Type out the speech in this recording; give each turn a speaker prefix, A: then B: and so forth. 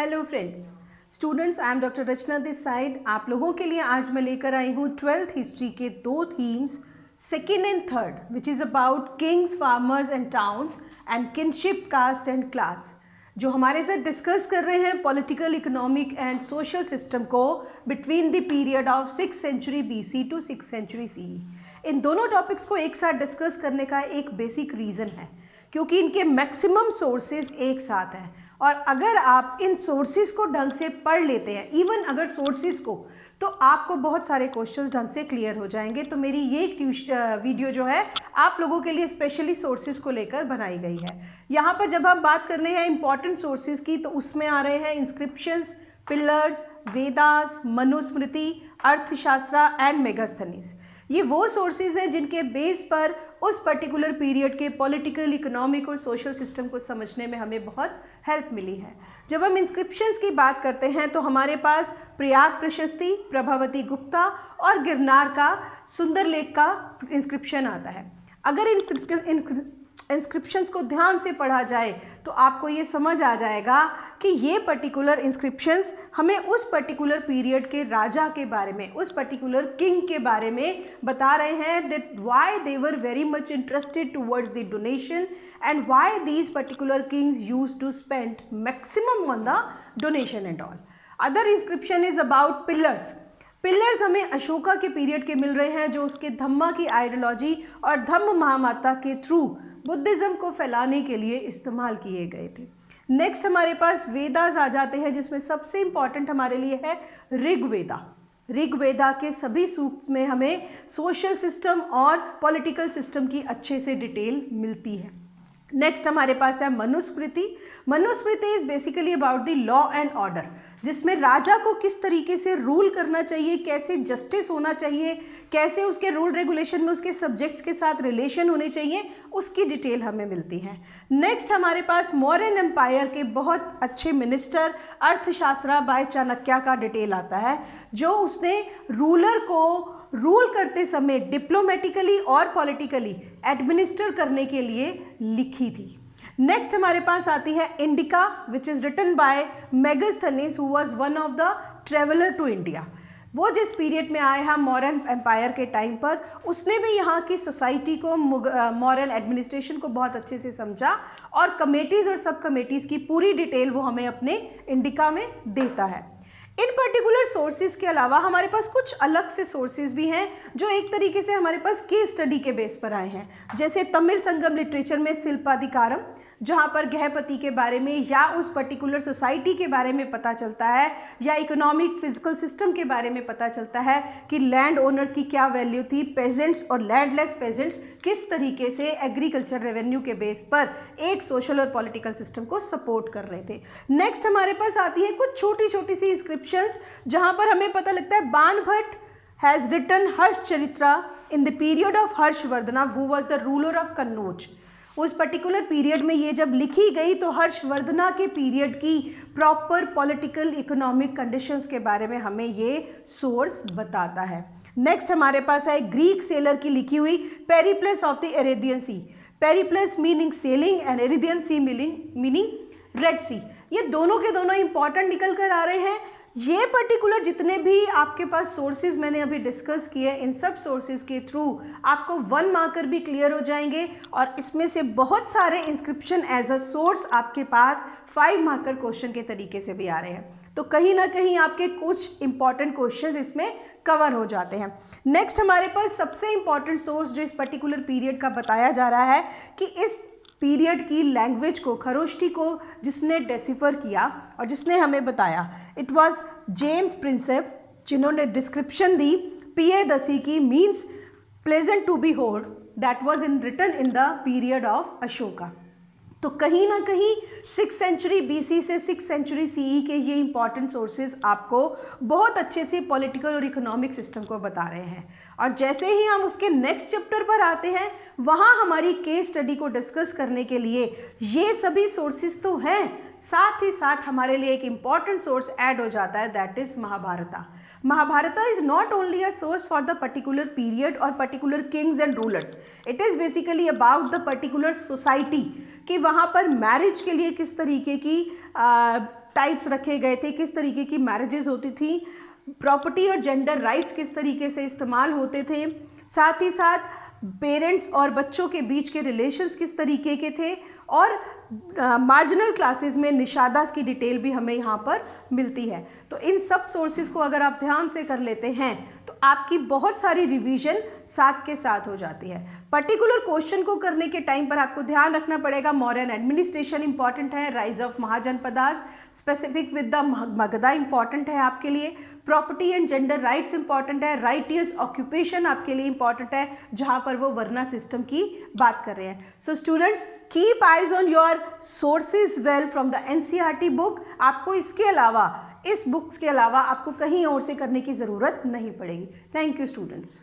A: Hello friends, students, I am doctor Rachna this side. आप लोगों के लिए आज मैं लेकर आई हूँ 12th हिस्ट्री के दो themes, second and third, which is about kings, farmers and towns and kinship, caste and class, जो हमारे साथ डिस्कस कर रहे हैं political, economic and social system को between the period of 6th century BC to 6th century CE। इन दोनों topics को एक साथ डिस्कस करने का एक बेसिक रीज़न है क्योंकि इनके मैक्सिमम सोर्सेज एक साथ हैं, और अगर आप इन सोर्सेज को ढंग से पढ़ लेते हैं, इवन अगर सोर्सेज को, तो आपको बहुत सारे क्वेश्चंस ढंग से क्लियर हो जाएंगे। तो मेरी ये वीडियो जो है आप लोगों के लिए स्पेशली सोर्सेज को लेकर बनाई गई है। यहाँ पर जब हम बात कर रहे हैं इंपॉर्टेंट सोर्सेज की, तो उसमें आ रहे हैं इंस्क्रिप्शंस, पिलर्स, वेदास, मनुस्मृति, अर्थशास्त्र एंड मेगास्थनीज। ये वो सोर्सेज हैं जिनके बेस पर उस पर्टिकुलर पीरियड के पॉलिटिकल, इकोनॉमिक और सोशल सिस्टम को समझने में हमें बहुत हेल्प मिली है। जब हम इंस्क्रिप्शंस की बात करते हैं तो हमारे पास प्रयाग प्रशस्ति, प्रभावती गुप्ता और गिरनार का सुंदरलेख का इंस्क्रिप्शन आता है। अगर इंस्क्रिप्शंस को ध्यान से पढ़ा जाए तो आपको ये समझ आ जाएगा कि ये पर्टिकुलर इंस्क्रिप्शंस हमें उस पर्टिकुलर पीरियड के राजा के बारे में, उस पर्टिकुलर किंग के बारे में बता रहे हैं, that why they were very much interested towards the donation and why these particular kings used to spend maximum on the donation and all. Other inscription is about pillars. Pillars हमें अशोका के period के मिल रहे हैं, जो उसके धम्मा की ideology और धम्म महामाता के थ्रू बुद्धिज़्म को फैलाने के लिए इस्तेमाल किए गए थे। नेक्स्ट हमारे पास वेदास आ जाते हैं, जिसमें सबसे इंपॉर्टेंट हमारे लिए है ऋग्वेदा। ऋग्वेदा के सभी सूक्त में हमें सोशल सिस्टम और पॉलिटिकल सिस्टम की अच्छे से डिटेल मिलती है। नेक्स्ट हमारे पास है Manusmriti. Manusmriti is basically about the law and order, जिसमें राजा को किस तरीके से रूल करना चाहिए, कैसे जस्टिस होना चाहिए, कैसे उसके रूल रेगुलेशन में उसके सब्जेक्ट्स के साथ रिलेशन होने चाहिए, उसकी डिटेल हमें मिलती है। नेक्स्ट हमारे पास मौर्यन एम्पायर के बहुत अच्छे मिनिस्टर अर्थशास्त्र बाय चाणक्य का डिटेल आता है, जो उसने रूलर को रूल करते समय डिप्लोमेटिकली और पॉलिटिकली एडमिनिस्टर करने के लिए लिखी थी। नेक्स्ट हमारे पास आती है Indica, which is written by Megasthenes, who was one of the traveller to India. वो जिस पीरियड में आए हैं मौर्यन एम्पायर के टाइम पर, उसने भी यहाँ की सोसाइटी को, मौर्यन एडमिनिस्ट्रेशन को बहुत अच्छे से समझा, और कमेटीज़ और सब कमेटीज़ की पूरी डिटेल वो हमें अपने इंडिका में देता है। इन पर्टिकुलर सोर्सेज के अलावा हमारे पास कुछ अलग से सोर्सेज भी हैं, जो एक तरीके से हमारे पास केस स्टडी के बेस पर आए हैं। जैसे तमिल संगम लिटरेचर में शिल्पाधिकारम, जहाँ पर गृहपति के बारे में या उस पर्टिकुलर सोसाइटी के बारे में पता चलता है, या इकोनॉमिक फिजिकल सिस्टम के बारे में पता चलता है कि लैंड ओनर्स की क्या वैल्यू थी, पेजेंट्स और लैंडलेस पेजेंट्स किस तरीके से एग्रीकल्चर रेवेन्यू के बेस पर एक सोशल और पॉलिटिकल सिस्टम को सपोर्ट कर रहे थे। नेक्स्ट हमारे पास आती है कुछ छोटी छोटी सी इंस्क्रिप्शंस, जहाँ पर हमें पता लगता है Banabhatta has written Harsha Charitra in the period of Harshavardhana, who was the ruler of Kannauj. उस पर्टिकुलर पीरियड में ये जब लिखी गई तो हर्षवर्धना के पीरियड की प्रॉपर पॉलिटिकल इकोनॉमिक कंडीशंस के बारे में हमें ये सोर्स बताता है। नेक्स्ट हमारे पास है ग्रीक सेलर की लिखी हुई Periplus of the Arabian Sea. Periplus meaning sailing and Arabian Sea meaning Red Sea. ये दोनों के दोनों इंपॉर्टेंट निकल कर आ रहे हैं। ये पर्टिकुलर जितने भी आपके पास सोर्सेज मैंने अभी डिस्कस किए, इन सब सोर्सेज के थ्रू आपको 1 मार्कर भी क्लियर हो जाएंगे, और इसमें से बहुत सारे इंस्क्रिप्शन एज अ सोर्स आपके पास 5 मार्कर क्वेश्चन के तरीके से भी आ रहे हैं। तो कहीं ना कहीं आपके कुछ इंपॉर्टेंट क्वेश्चंस इसमें कवर हो जाते हैं। नेक्स्ट हमारे पास सबसे इंपॉर्टेंट सोर्स जो इस पर्टिकुलर पीरियड का बताया जा रहा है कि इस पीरियड की लैंग्वेज को, खरोष्ठी को जिसने डेसिफर किया और जिसने हमें बताया, इट वाज जेम्स प्रिंसेप, जिन्होंने डिस्क्रिप्शन दी पियदसी की, means pleasant to be hold, that was in written in the period of Ashoka. तो कहीं ना कहीं 6th सेंचुरी BC से 6th सेंचुरी CE के ये इंपॉर्टेंट सोर्सेज आपको बहुत अच्छे से पॉलिटिकल और इकोनॉमिक सिस्टम को बता रहे हैं। और जैसे ही हम उसके नेक्स्ट चैप्टर पर आते हैं, वहाँ हमारी केस स्टडी को डिस्कस करने के लिए ये सभी सोर्सेज तो हैं, साथ ही साथ हमारे लिए एक इम्पॉर्टेंट सोर्स ऐड हो जाता है, that is Mahabharata. Mahabharata is not only a source for the particular period or particular kings and rulers. It is basically about the particular society कि वहाँ पर मैरिज के लिए किस तरीके की टाइप्स रखे गए थे, किस तरीके की मैरिजेस होती थी, प्रॉपर्टी और जेंडर राइट्स किस तरीके से इस्तेमाल होते थे, साथ ही साथ पेरेंट्स और बच्चों के बीच के रिलेशंस किस तरीके के थे, और मार्जिनल क्लासेस में निषादास की डिटेल भी हमें यहाँ पर मिलती है। तो इन सब सोर्सेज को अगर आप ध्यान से कर लेते हैं तो आपकी बहुत सारी रिवीजन साथ के साथ हो जाती है। पर्टिकुलर क्वेश्चन को करने के टाइम पर आपको ध्यान रखना पड़ेगा, मौर्यन एडमिनिस्ट्रेशन इंपॉर्टेंट है, rise of mahajanapadas, specific with the Magadha important है आपके लिए, property and gender rights important है, राइटियस ऑक्यूपेशन आपके लिए इंपॉर्टेंट है जहाँ पर वो वर्ना सिस्टम की बात कर रहे हैं। So students, keep eyes on your sources well from the NCERT book. आपको इसके अलावा, इस बुक्स के अलावा आपको कहीं और से करने की ज़रूरत नहीं पड़ेगी। Thank you students.